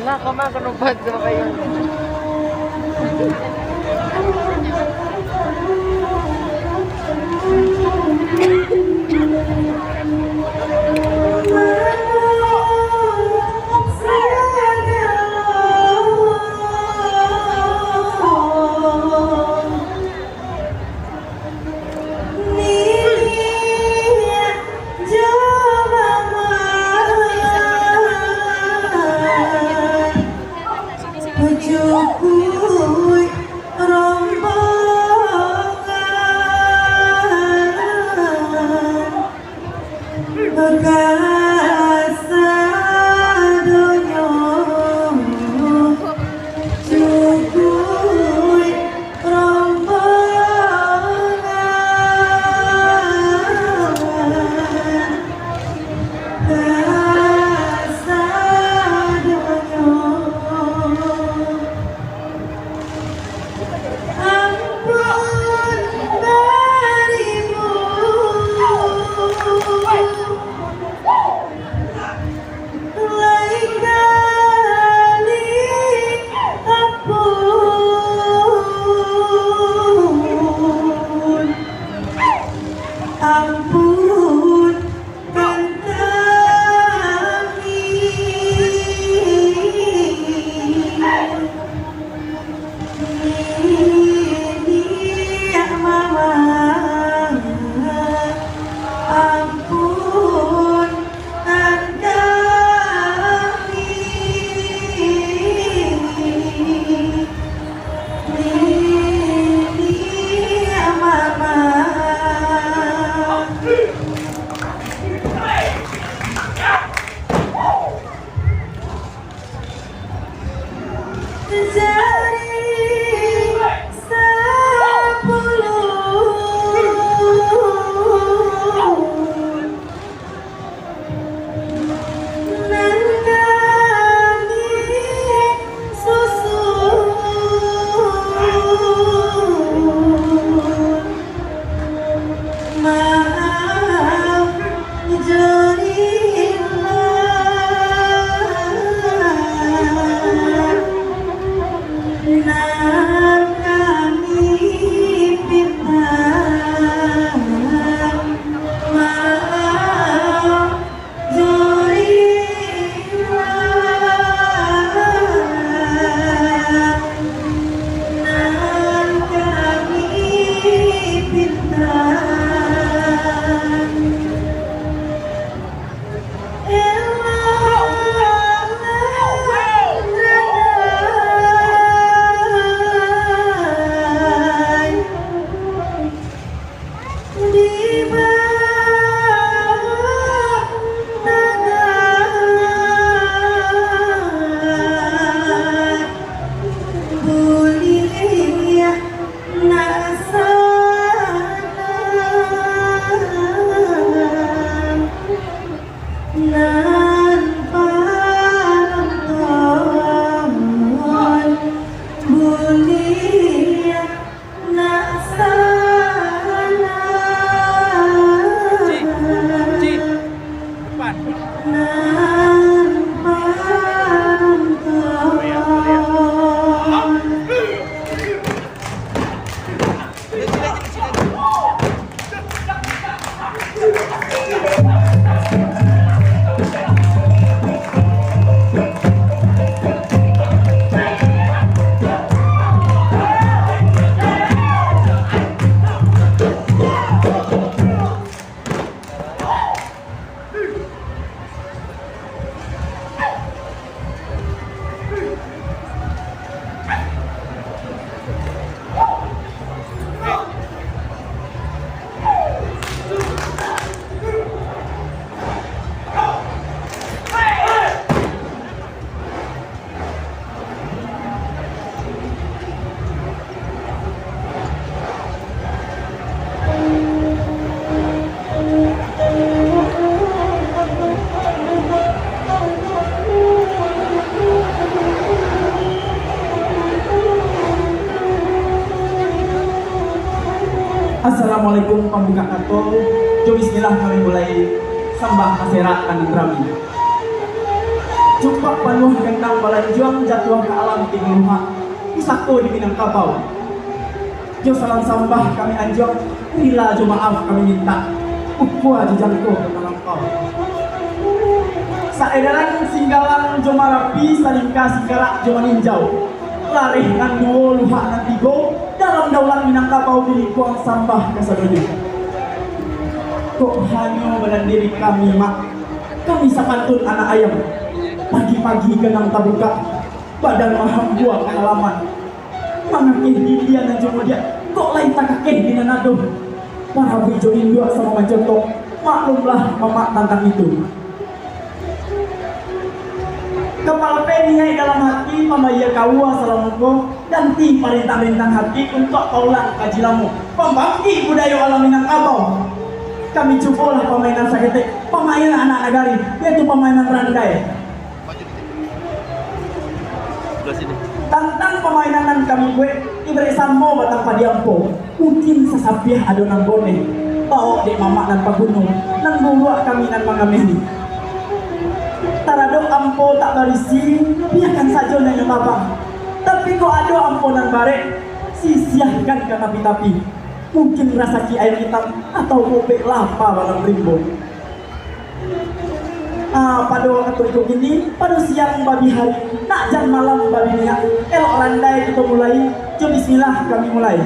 Lah, kumakanubad daw kayo. Assalamualaikum pembuka kato. Bismillah kami mulai sembah masyarakat Kandang Rami. Jumpa penuh gendang balanjuang jatuh ke alam tingluha. Isako di Minangkabau. Jo salam sambah kami anjong, rila jo maaf kami minta. Ukua jejangko ke Malangkau. Saedaran singgalan jo marapi salingka singgarak jo maninjau. Larih nan duo luha nan tigo dalam daulat Minangkabau diri kuang sambah kasadojo. Kok hanya badan diri kami mak. Kami sapantun anak ayam. Pagi-pagi kenang tabuka badan maham buah ke halaman. Mangakih dia dan jomo dia. Kok lain tak kakek di nanado. Para wijo indua sama majotok. Maklumlah mamak tantang itu. Kepala penihai dalam hati pamaya kawa salamuko dan ti parintang-rintang hati untuk kaulang kajilamu pembangkit budaya alam Minangkabau. Kami cukulah permainan sakete, permainan anak nagari, yaitu permainan randai. Tantang permainan kami gue ibrik sambo batang padiampo. Mungkin sesapiah adonan bone. Bawa dek mamak dan pagunung nan buruak kami nan mangameni. Tarado ampo tak barisi, biarkan saja nanya babang. Tapi kok ado ampo nan barek, sisihkan ke tapi-tapi. Mungkin rasa ki air hitam atau kopek lapa balang rimbo. Pada waktu itu gini, pada siang babi hari, nak jam malam babi minyak. Elok randai kita mulai, jom bismillah kami mulai.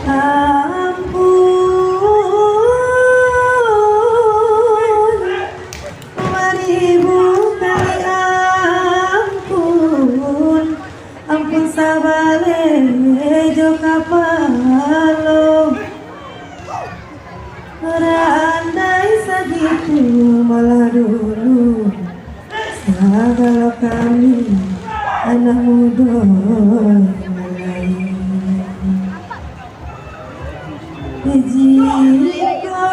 Ampun, 2000 kali ampun, ampun sabale jo kapalo. Andai segitu malah dulu segala kami anak muda jika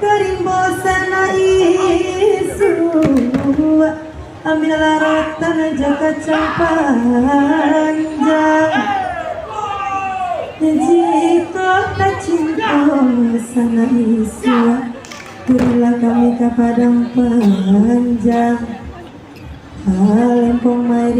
karimbo sana isu ambillah rotan jaka panjang jika tak cinta sana isu berilah kami ke padang panjang Alempong mai